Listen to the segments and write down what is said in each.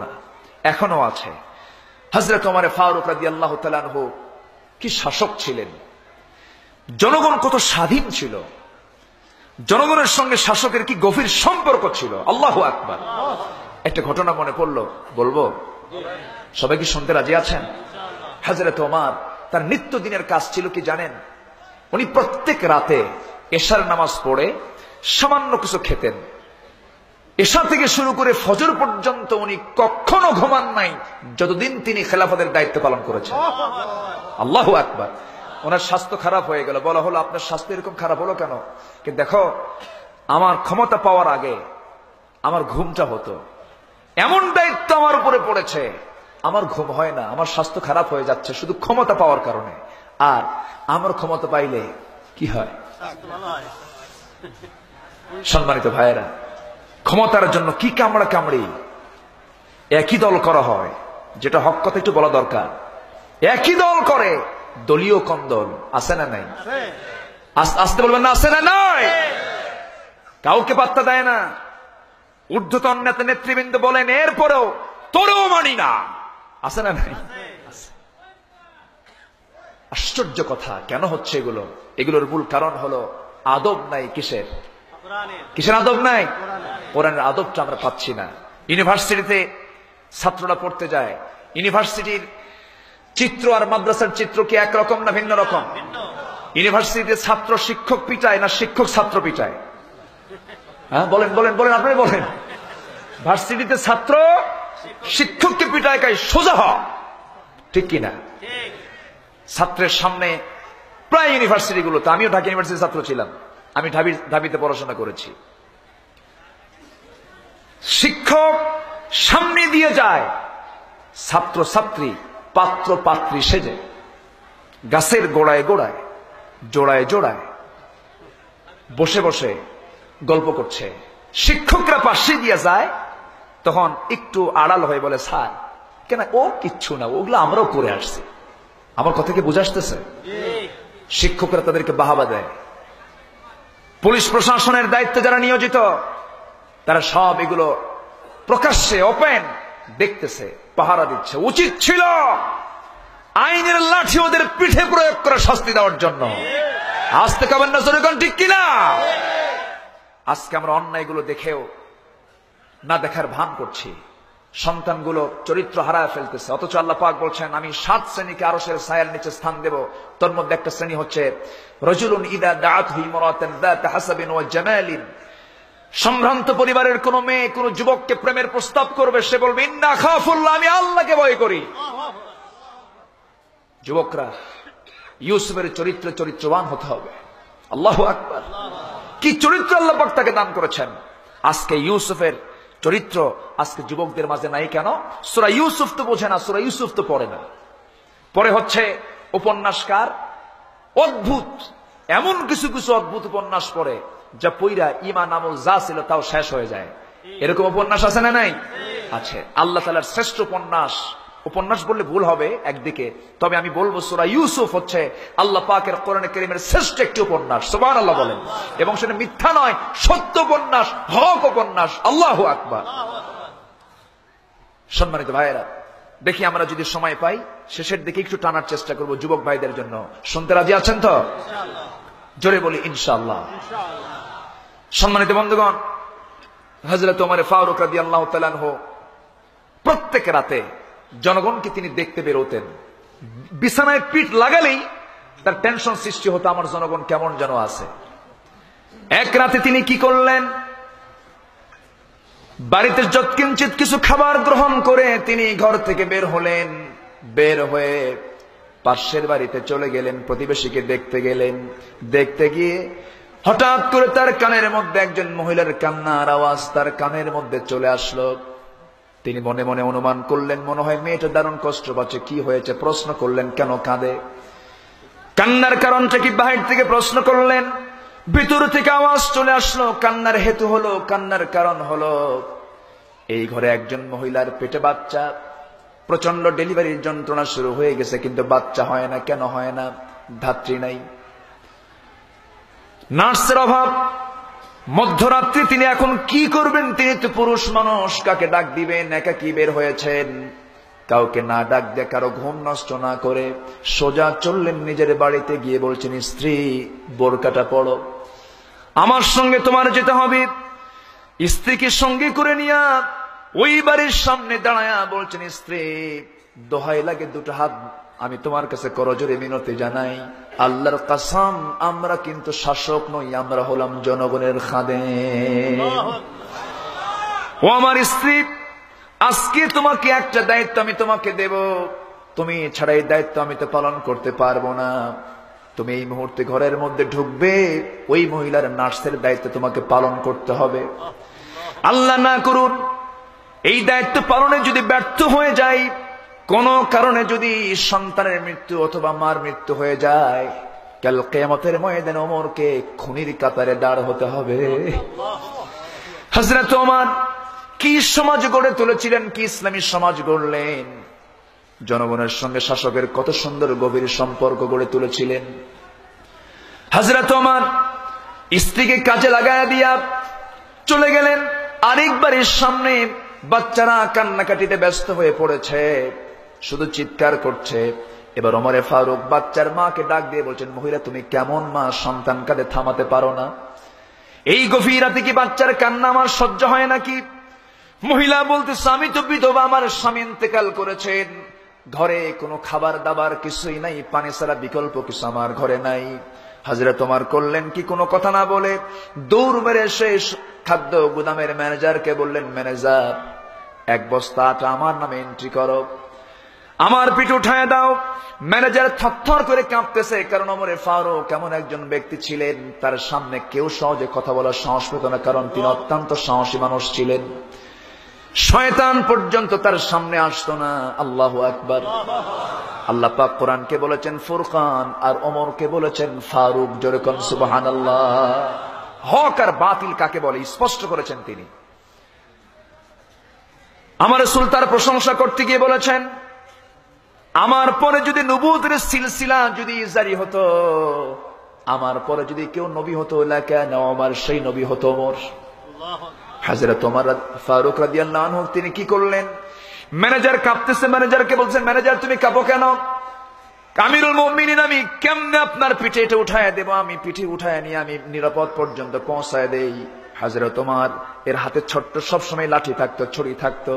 না, এখনো আছে। হযরত ওমর ফারুক রাদিয়াল্লাহু তাআলা আনহু কি শাসক ছিলেন, জনগণ কত স্বাধীন ছিল, জনগণের সঙ্গে শাসকের কি গভীর সম্পর্ক ছিল। আল্লাহু আকবার। একটা ঘটনা মনে পড়লো, বলবো? সবাই কি শুনতে রাজি আছেন? হযরত ওমর তার নিত্যদিনের কাজ ছিল কি জানেন? উনি প্রত্যেক রাতে এশার নামাজ পড়ে সামান্য কিছু খেতেন। এশা থেকে শুরু করে ফজর পর্যন্ত উনি কখনো ঘুমান নাই, যতদিন তিনি খেলাফতের দায়িত্ব পালন করেছেন। আল্লাহু আকবার। ওনার স্বাস্থ্য খারাপ হয়ে গেল, বলা হলো আপনার স্বাস্থ্য এরকম খারাপ হলো কেন? কিন্তু দেখো, আমার ক্ষমতা পাওয়ার আগে আমার ঘুমটা হতো, এমন দায়িত্ব আমার উপরে পড়েছে, আমার ঘুম হয় না, আমার স্বাস্থ্য খারাপ হয়ে যাচ্ছে শুধু ক্ষমতা পাওয়ার কারণে। আর আমার ক্ষমতা পাইলে কি হয়? সম্মানিত ভাইয়েরা, ক্ষমতার জন্য কি কামড়া কামড়ি, একই দল করা হয়, যেটা হক কথা একটু বলা দরকার। একই দল করে, দলীয় কন্দল আছে না নাই? আসতে বলবেন না, আছে না নাই? কাউকে পাত্তা দেয় না। ঊর্ধ্বতন নেতা নেতৃবৃন্দ বলেন, এরপরেও তোরেও মানি না, আছে না নাই? আশ্চর্য কথা, কেন হচ্ছে এগুলো? এগুলোর মূল কারণ হলো আদব নাই। কিসের আদব নাই? কোরআনের আদবটা আমরা পাচ্ছি না। ইউনিভার্সিটিতে ছাত্ররা পড়তে যায়, ইউনিভার্সিটির চিত্র আর মাদ্রাসার চিত্র কি একরকম না ভিন্ন রকম? ইউনিভার্সিটিতে ছাত্র শিক্ষক পিটায় না শিক্ষক ছাত্র পিটায়? হ্যাঁ, বলেন বলেন বলেন, আপনি বলেন। ভার্সিটিতে ছাত্র শিক্ষককে পিটায়, কাই সোজা হ, ঠিক কিনা? ছাত্রের সামনে প্রায় ইউনিভার্সিটিগুলোতে, আমিও ঢাকা ইউনিভার্সিটির ছাত্র ছিলাম, আমি ঢাবিতে পড়াশোনা করেছি, শিক্ষক সামনে দিয়ে যায়, ছাত্র ছাত্রী পাত্র পাত্রী সেজে গাছের গোড়ায় গোড়ায় জোড়ায় জোড়ায় বসে বসে গল্প করছে। শিক্ষকরা পাশে দিয়ে যায়, তখন একটু আড়াল হয়ে বলে, স্যার কেন, ও কিচ্ছু না, ওগুলো আমরাও করে আসছি। আমার কথা কি বুঝে আসতেছে? শিক্ষকরা তাদেরকে বাহাবা দেয়। পুলিশ প্রশাসনের দায়িত্বে যারা নিয়োজিত, তারা সব এগুলো প্রকাশ্যে ওপেন দেখতেছে, পাহারা দিচ্ছে। উচিত ছিল আইনের লাঠি ওদের পিঠে প্রয়োগ করে শাস্তি দেওয়ার জন্য। আসতে কাবেন না জনগণ, ঠিক কিনা? আজকে আমরা অন্যায়গুলো দেখেও না দেখার ভান করছি, সন্তানগুলো চরিত্র হারায় ফেলতেছে। অথচ আল্লাহ পাক বলছেন, আমি 7 শ্রেণীকে আরশের ছায়ার নিচে স্থান দেব। তোর মধ্যে একটা শ্রেণী হচ্ছে রাজুলুন ইদা দাআতহু ইমরাতান যাতা হাসাবিন ওয়া জামালিন। সম্ভ্রান্ত পরিবারের কোন মেয়ে কোন যুবককে প্রেমের প্রস্তাব করবে, সে বলবে, ইন্না খাফুল্লাহ, আমি আল্লাহকে ভয় করি। যুবকরা ইউসুফের চরিত্রবান হতে হবে। আল্লাহু আকবার। কি চরিত্র আল্লাহ পাক তাকে দান করেছেন। আজকে ইউসুফের চরিত্র আজকে যুবকদের মাঝে নাই কেন? সূরা ইউসুফ তো বোঝে না, সূরা ইউসুফ তো পড়ে না। পরে হচ্ছে উপন্যাসকার অদ্ভুত, এমন কিছু কিছু অদ্ভুত উপন্যাস পড়ে যা পইরা ঈমান আমল যা ছিল তাও শেষ হয়ে যায়। এরকম উপন্যাস আছে না নাই? আছে। আল্লাহ তাআলার শ্রেষ্ঠ উপন্যাস বললে ভুল হবে একদিকে, তবে আমি বলবো সূরা ইউসুফ হচ্ছে আল্লাহ পাকের কোরআনে কারীমের শ্রেষ্ঠ একটি উপন্যাস। সুবহানাল্লাহ বলেন। এবং সেটা মিথ্যা নয়, সত্য উপন্যাস, হক উপন্যাস। আল্লাহু আকবার। সম্মানিত ভাইয়েরা, দেখি আমরা যদি সময় পাই শেষের দিকে একটু টানার চেষ্টা করব যুবক ভাইদের জন্য। শুনতে রাজি আছেন তো? জোরে বলি ইনশাআল্লাহ। সম্মানিত বন্ধুগণ, হযরত ওমর ফারুক রাদিয়াল্লাহু তাআলা আনহু প্রত্যেক রাতে জনগণকে তিনি দেখতে বেরোতেন। বিছানায় পিঠ লাগালেই তার টেনশন সৃষ্টি হতো, আমার জনগণ কেমন যেন আছে। এক রাতে তিনি কি করলেন, বাড়িতে যৎকিঞ্চিত কিছু খাবার গ্রহণ করে তিনি ঘর থেকে বের হলেন। বের হয়ে পাশের বাড়িতে চলে গেলেন, প্রতিবেশীকে দেখতে গেলেন। দেখতে গিয়ে হঠাৎ করে তার কানের মধ্যে একজন মহিলার কান্নার আওয়াজ তার কানের মধ্যে চলে আসলো। তিনি মনে মনে অনুমান করলেন, মনে হয় মেয়েটা দারুণ কষ্ট পাচ্ছে। কি হয়েছে প্রশ্ন করলেন, কেন কাঁদে, কান্নার কারণটা কি? বাহির থেকে প্রশ্ন করলেন, ভিতর থেকে আওয়াজ চলে আসলো। কান্নার হেতু হলো, কান্নার কারণ হলো, এই ঘরে একজন মহিলার পেটে বাচ্চা, প্রচন্ড ডেলিভারির যন্ত্রণা শুরু হয়ে গেছে, কিন্তু বাচ্চা হয় না। কেন হয় না? ধাত্রী নাই, নার্সের অভাব। মধ্যরাত্রি তিনি এখন কি করবেন? তিনি তো পুরুষ মানুষ, কাকে ডাক দিবেন? একাকী বের হয়েছেন, কাউকে না ডাক দিয়ে, কারো ঘুম নষ্ট না করে সোজা চললেন নিজের বাড়িতে। গিয়ে বলছেন, স্ত্রী বোরকাটা পড়ো, আমার সঙ্গে তোমার যেতে হবে। স্ত্রীকে সঙ্গে করে নিয়া ওই বাড়ির সামনে দাঁড়ায়া বলছেন, স্ত্রী দোহাই লাগে দুটো হাত আমি তোমার কাছে করজোরে মিনতি জানাই, আল্লাহর কসম আমরা কিন্তু শাসক নই, আমরা হলাম জনগণের খাদেম। ও আমার স্ত্রী, আজকে তোমাকে একটা দায়িত্ব আমি তোমাকে দেব, তুমি ছাড়া এই দায়িত্ব আমি তো পালন করতে পারবো না। তুমি এই মুহূর্তে ঘরের মধ্যে ঢুকবে, ওই মহিলার নার্সের দায়িত্ব তোমাকে পালন করতে হবে। আল্লাহ না করুন এই দায়িত্ব পালনে যদি ব্যর্থ হয়ে যায়, কোন কারণে যদি সন্তানের মৃত্যু অথবা মার মৃত্যু হয়ে যায়, কাল কিয়ামতের ময়দানে ওমরকে খুনির কাতারে দাঁড় হতে হবে। হযরত ওমর কি সমাজ গড়ে তুলেছিলেন, কি ইসলামী সমাজ গড়লেন। জনগণের সঙ্গে শাসকের কত সুন্দর গভীর সম্পর্ক গড়ে তুলেছিলেন। হযরত ওমর স্ত্রীকে কাজে লাগায়া দিয়া চলে গেলেন আরেকবারের সামনে। বাচ্চারা কান্নাকাটিতে ব্যস্ত হয়ে পড়েছে, শুধু চিৎকার করছে। এবার ওমরে ফারুক বাচ্চার মাকে ডাক দিয়ে বলছেন, মহিলা তুমি কেমন মা, সন্তান কাঁদে থামাতে পারো না? এই গভীর রাতে কি বাচ্চার কান্না আমার সহ্য হয় নাকি? মহিলা বলতেছে, আমি তো বিধবা, আমার স্বামী ইন্তেকাল করেছেন, ঘরে কোনো খাবার দাবার কিছুই নাই, পানি ছাড়া বিকল্প কিছু আমার ঘরে নাই। হযরত ওমর করলেন কি, কোনো কথা না বলে দৌড় মেরে শেষ খাদ্য গুদামের ম্যানেজারকে বললেন, ম্যানেজার এক বস্তা আটা আমার নামে এন্ট্রি করো, আমার পিঠ উঠায় দাও। ম্যানেজার থরথর করে কাঁপতেছে, কারণ ওমরে ফারুক এমন একজন ব্যক্তি ছিলেন, তার সামনে কেউ সহজে কথা বলার সাহস পেত না, কারণ তিনি অত্যন্ত সাহসী মানুষ ছিলেন। শয়তান পর্যন্ত তার সামনে আসতো না। আল্লাহু আকবার। আল্লাহ পাক কোরআনকে বলেছেন ফুরকান, আর ওমরকে বলেছেন ফারুক। জোরে কোন সুবহানাল্লাহ। হক আর বাতিল কাকে বলে স্পষ্ট করেছেন তিনি। আমার রাসূল তার প্রশংসা করতে গিয়ে বলেছেন, আমার পরে যদি নবুয়তের সিলসিলা যদি জারি হতো, আমার পরে যদি কেউ নবী হতো, লাকানা ওমর, সেই নবী হতো ওমর। হযরত ওমর ফারুক রাদিয়াল্লাহু আনহু তিনি কি করলেন? ম্যানেজার কাঁপতেছে, ম্যানেজারকে বলছেন, ম্যানেজার তুমি কাঁপো কেন? আমিরুল মুমিনিন, আমি কেমনে আপনার পিঠে এটা উঠায় দেব? আমি পিঠে উঠায় নিয়ে আমি নিরাপদ পর্যন্ত পৌঁছায় দেই। হযরত ওমর এর হাতে ছোট্ট সবসময় লাঠি থাকতো, ছড়ি থাকতো।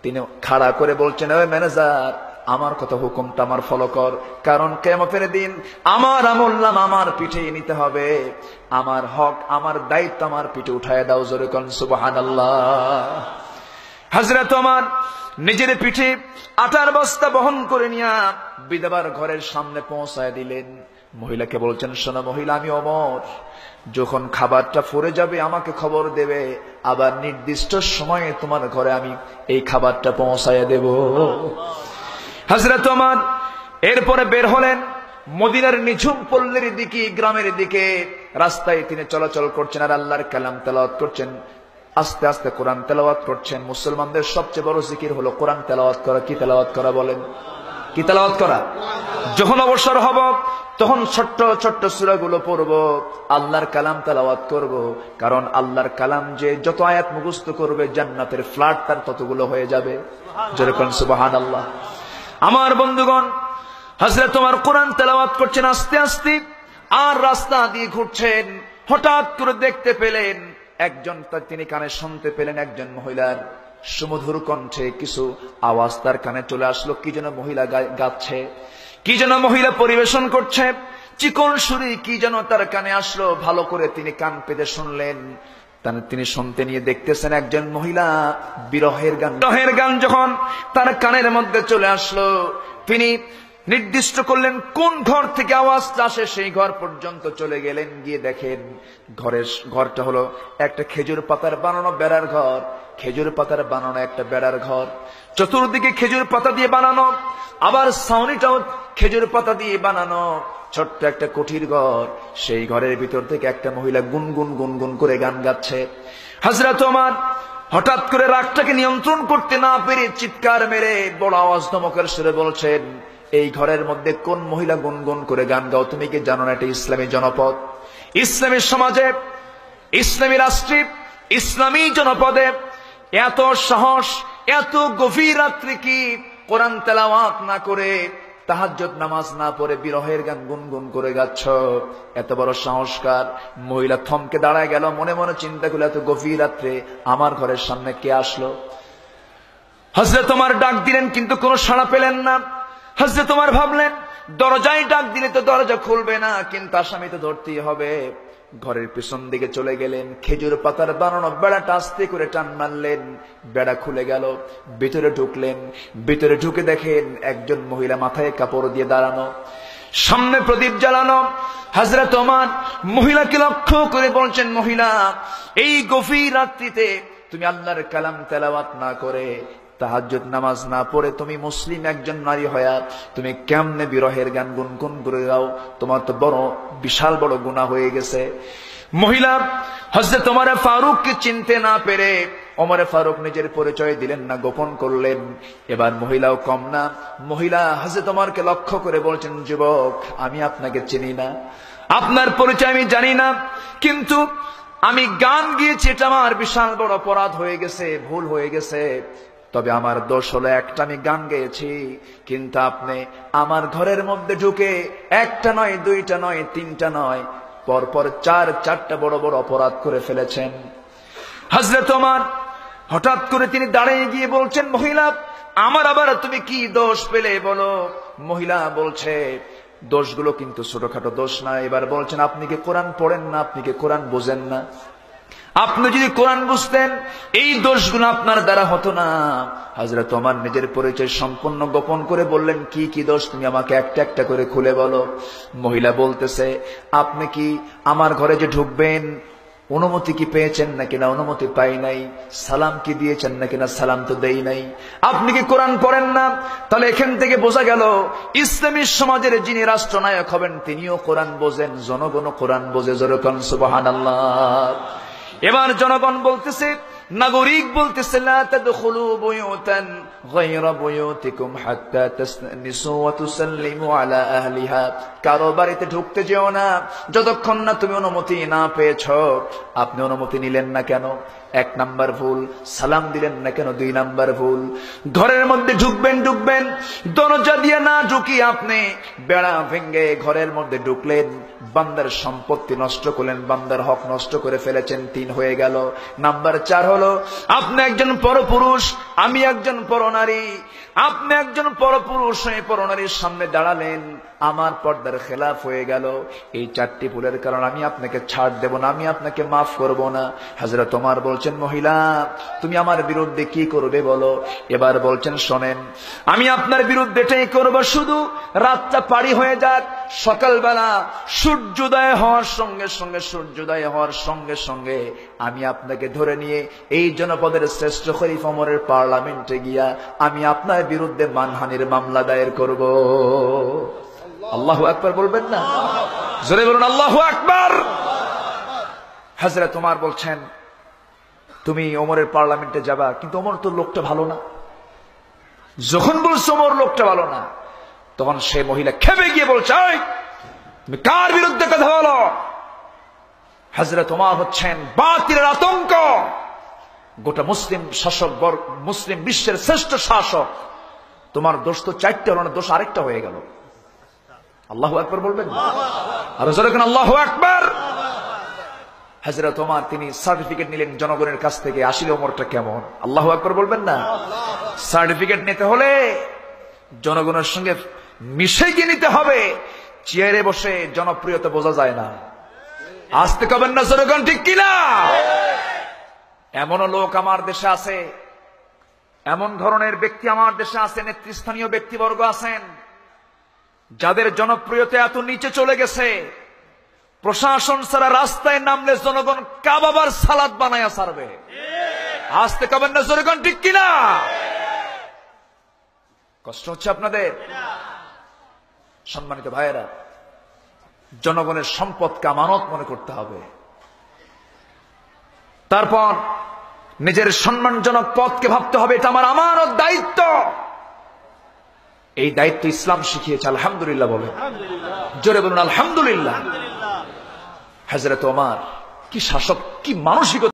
তিনি খাড়া করে বলছেন, ওই ম্যানেজার আমার কথা হুকুমটা আমার ফলো কর, কারণ কিয়ামতের দিন আমার আমল নাম আমার পিঠে নিতে হবে, আমার হক আমার দায়িত্ব আমার পিঠে উঠায় দাও। জোরে কোন সুবহানাল্লাহ। হযরত ওমর নিজের পিঠে আটার বস্তা বহন করে নিয়ে বিধবার ঘরের সামনে পৌঁছায় দিলেন। মহিলাকে বলছেন, শোনো মহিলা, আমি ওমর, যখন খাবারটা ফুরে যাবে আমাকে খবর দেবে, আবার নির্দিষ্ট সময়ে তোমার ঘরে আমি এই খাবারটা পৌঁছায় দেব। হযরত ওমর এরপরে বের হলেন মদিনার নিঝুম পল্লীর দিকে, গ্রামের দিকে। রাস্তায় তিনি চলাচল করছেন আর আল্লাহর কালাম তেলাওয়াত করছেন, আস্তে আস্তে কোরআন তেলাওয়াত করছেন। মুসলমানদের সবচেয়ে বড় জিকির হলো কোরআন তেলাওয়াত করা। কি তেলাওয়াত করা বলেন? কি তেলাওয়াত করা? যখন অবসর হব তখন ছোট্ট ছোট্ট সূরাগুলো পড়ব, আল্লাহর কালাম তেলাওয়াত করব, কারণ আল্লাহর কালাম যে যত আয়াত মুখস্থ করবে জান্নাতের ফ্ল্যাট তার ততগুলো হয়ে যাবে। যেরকম সুবহানাল্লাহ। আমার বন্ধুগণ, হযরত ওমর কোরআন তেলাওয়াত করছেন আস্তে আস্তে, আর রাস্তা দিয়ে ঘুরছেন। হঠাৎ করে দেখতে পেলেন একজন, তিনি কানে শুনতে পেলেন একজন মহিলার সুমধুর কণ্ঠে কিছু আওয়াজ তার কানে চলে আসলো। কি যেন মহিলা গাচ্ছে, কি যেন মহিলা পরিবেশন করছে, চিকন সুরে কি যেন তার কানে আসলো। ভালো করে তিনি কান পেতে শুনলেন। তিনি শুনতে নিয়ে দেখতেছেন একজন মহিলা বিরহের গান। বিরহের গান যখন তার কানের মধ্যে চলে আসলো, তিনি নির্দিষ্ট করলেন কোন ঘর থেকে আওয়াজটা আসে, সেই ঘর পর্যন্ত চলে গেলেন। গিয়ে দেখেন ঘরটা হলো একটা খেজুর পাতার বানানো বেড়ার ঘর। খেজুর পাতার বানানো একটা বেড়ার ঘর, চতুর্দিকে খেজুর পাতা দিয়ে বানানো, আবার ছাউনিটাও খেজুর পাতা দিয়ে বানানো। ছোট্ট একটা কুঠির ঘর, সেই ঘরের ভিতর থেকে একটা মহিলা গুনগুন গুনগুন করে গান গাচ্ছে। হযরত ওমর হঠাৎ করে রাগটাকে নিয়ন্ত্রণ করতে না পেরে চিৎকার মেরে বড় আওয়াজ ধমকের সুরে বলছেন, এই ঘরের মধ্যে কোন মহিলা গুনগুন করে গান গাও? তুমি কি জানো না এটা ইসলামী জনপদ? ইসলামী সমাজে ইসলামী রাষ্ট্রে, ইসলামী জনপদে এত সাহস, এত গভীর রাত্রি কি কোরআন তেলাওয়াত না করে, তাহাজ্জুদ নামাজ না পড়ে বিরহের গান গুনগুন করে গাচ্ছ? এত বড় সংস্কার। মহিলা থমকে দাঁড়ায় গেল, মনে মনে চিন্তা করলো এত গভীর রাত্রে আমার ঘরের সামনে কে আসলো? হযরত ওমর ডাক দিলেন কিন্তু কোনো সাড়া পেলেন না। হযরত ওমর ভাবলেন দরজায় ডাক দিলে তো দরজা খুলবে না, কিন্তু আসামি তো ধরতেই হবে। ঘরের পিছন দিকে চলে গেলেন, খেজুর পাতার বানানো বেড়াটা আস্তে করে টান মারলেন, বেড়া খুলে গেল। ভিতরে ঢুকলেন, ভিতরে ঢুকে দেখেন একজন মহিলা মাথায় কাপড় দিয়ে দাঁড়ানো, সামনে প্রদীপ জ্বালানো। হযরত ওমর মহিলাকে লক্ষ্য করে বলছেন, মহিলা, এই গভীর রাত্রিতে তুমি আল্লাহর কালাম তেলাওয়াত না করে, তাহাজ্জুদ নামাজ না পড়ে, তুমি মুসলিম একজন নারী হয়া তুমি কেমনে বিরহের গান গুনগুন করে গাও? তোমার তো বড় বিশাল বড় গুনাহ হয়ে গেছে। মহিলা হযরত ওমর ফারুককে চিনতে না পেরে ওমর ফারুক নিজের পরিচয় দিলেন না, গোপন করলেন। এবার মহিলাও কম না, মহিলা হযরত ওমরকে লক্ষ্য করে বলছেন, যুবক, আমি আপনাকে চিনি না, আপনার পরিচয় আমি জানি না, কিন্তু আমি গান গিয়েছি, এটা আমার বিশাল বড় অপরাধ হয়ে গেছে, ভুল হয়ে গেছে। তবে আমার দোষ হলো একটা, আমি গান গেয়েছি, কিন্তু আপনি আমার ঘরের মধ্যে ঢুকে একটা নয়, দুইটা নয়, তিনটা নয়, পরপর চারটা বড় বড় অপরাধ করে ফেলেছেন। হযরত ওমর হঠাৎ করে তিনি দাঁড়িয়ে গিয়ে বলছেন, মহিলা, আমার আবার তুমি কি দোষ পেলে বলো? মহিলা বলছে, দোষগুলো কিন্তু ছোটখাটো দোষ না। এবার বলছেন, আপনি কি কোরআন পড়েন না? আপনি কি কোরআন বোঝেন না? আপনি যদি কোরআন বুঝতেন এই দোষগুলো আপনার দ্বারা হতো না। হযরত ওমর নিজের পরিচয় সম্পূর্ণ গোপন করে বললেন, কি কি দোষ তুমি আমাকে একটা একটা করে খুলে বলো। মহিলা বলতেছে, আপনি কি আমার ঘরে যে ঢুকবেন অনুমতি কি পেয়েছেন নাকি না? অনুমতি পাই নাই। সালাম কি দিয়েছেন নাকি না? সালাম তো দেই নাই। আপনি কি কোরআন পড়েন না? তাহলে এখান থেকে বোঝা গেল ইসলামী সমাজের যিনি রাষ্ট্রনায়ক হবেন তিনিও কোরআন বোঝেন, জনগণও কোরআন বোঝে। জোরে কোন সুবহানাল্লাহ। এবার জনগণ বলতেছে, নাগরিক বলতেছে, লা তাদখুলু বুয়ুতান গায়রা বুয়ুতিকুম হাত্তা তাসনিসু ওয়া তুসাল্লিমু আলা আহলিহা। কারো বাড়িতে ঢুকতে যেও না যতক্ষণ না তুমি অনুমতি না পেয়েছো। আপনি অনুমতি নিলেন না কেন? 1 নাম্বার ভুল। সালাম দিলেন না কেন? 2 নাম্বার ভুল। ঘরের মধ্যে ঢুকবেন, দরজা দিয়ে না ঢুকি আপনি বেড়া ভেঙে ঘরের মধ্যে ঢুকলেন, বান্দার সম্পত্তি নষ্ট করলেন, বান্দার হক নষ্ট করে ফেলেছেন। 3 হয়ে গেল। নাম্বার 4 হলো, আপনি একজন পরপুরুষ, আমি একজন পরনারী। আপনি একজন পরপুরুষ হয়ে পরনারীর সামনে দাঁড়ালেন, আমার পর্দার খেলাফ হয়ে গেল। এই 4টি ভুলের কারণে আমি আপনাকে ছাড় দেব না, আমি আপনাকে মাফ করব না। হযরত ওমর বলছেন, মহিলা, তুমি আমার বিরুদ্ধে কি করবে বলো? এবার বলছেন, শোনেন, আমি আপনার বিরুদ্ধে এটাই করব, শুধু রাতটা পারি হয়ে যাক, সকালবেলা সূর্যোদয় হওয়ার সঙ্গে সঙ্গে আমি আপনাকে ধরে নিয়ে এই জনপদের শ্রেষ্ঠ খলিফা ওমরের পার্লামেন্টে গিয়া আমি আপনার বিরুদ্ধে মানহানির মামলা দায়ের করব। আল্লাহু আকবার বলবেন না? জোরে বলুন আল্লাহু আকবার। হযরত ওমর বলছেন, তুমি ওমরের পার্লামেন্টে যাবা, কিন্তু ওমর তো লোকটা ভালো না। যখন বলছো ওমর লোকটা ভালো না, তখন সে মহিলা খেপে গিয়ে বলছে, তুমি কার বিরুদ্ধে কথা বলো? হযরত ওমর হচ্ছেন বাতিলের আতঙ্ক, গোটা মুসলিম শাসক, মুসলিম বিশ্বের শ্রেষ্ঠ শাসক। তোমার দোষ তো 4টা হলো না, দোষ আরেকটা হয়ে গেল। আল্লাহু আকবার বলবেন? আর জোরে করে আল্লাহু আকবার। হযরত ওমর তিনি সার্টিফিকেট নিলেন জনগণের কাছ থেকে, আসলে ওমরটা কেমন। আল্লাহু আকবার বলবেন না? সার্টিফিকেট নিতে হলে জনগণের সঙ্গে মিশে গিয়ে নিতে হবে। চেয়ারে বসে জনপ্রিয়তা বোঝা যায় না। আসতে কবেন না জনগণ, ঠিক কিনা? এমনও লোক আমার দেশে আছে, এমন ধরনের ব্যক্তি আমার দেশে আছে, নেতৃস্থানীয় ব্যক্তিবর্গ আছেন যাদের জনপ্রিয়তা এত নিচে চলে গেছে, প্রশাসন ছাড়া রাস্তায় নামলে জনগণ কাবাবার সালাদ বানায়া ছাড়বে। আসতে কবেন না জনগণ, ঠিক কিনা? কষ্ট হচ্ছে আপনাদের? সম্মানিত ভাইয়েরা, জনগণের সম্পদকে আমানত মনে করতে হবে। তারপর নিজের সম্মানজনক পথকে ভাবতে হবে, এটা আমার আমানত, দায়িত্ব। এই দায়িত্ব ইসলাম শিখিয়েছে। আলহামদুলিল্লাহ বলে, জোরে বলুন আলহামদুলিল্লাহ। হযরত ওমর কি শাসক, কি মানসিকতা!